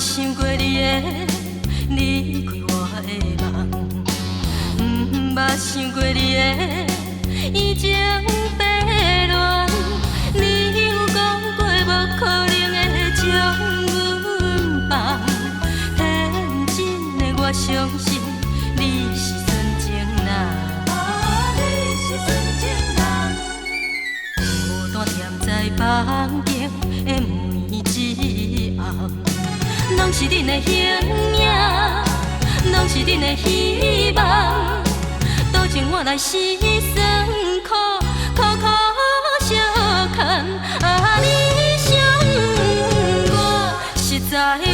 想过你的离开我的梦，捌想过你的移情别恋。你有讲过无可能会将阮放，天真的我相信你是纯情人。你是纯情人，孤单踮在房间的每一暗。拢是恁的形影，拢是恁的希望。倒情我来死酸苦，苦苦相牵。啊，你想我实在有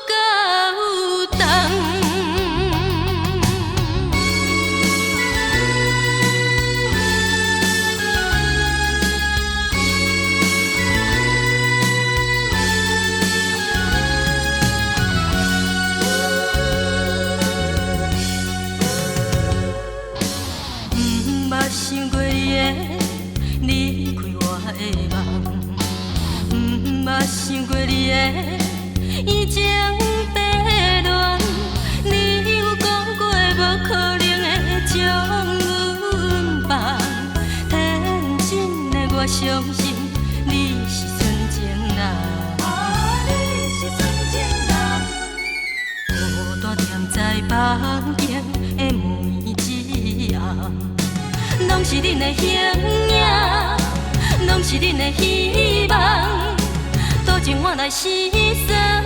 够重。想过你的离开我的梦，捌想过你的移情别恋。你有讲过无可能会将阮放，天真的我相信你是纯情人。你是纯情人，孤单踮在房间的每一暗。拢是恁的形影，拢是恁的希望，倒情我来死酸。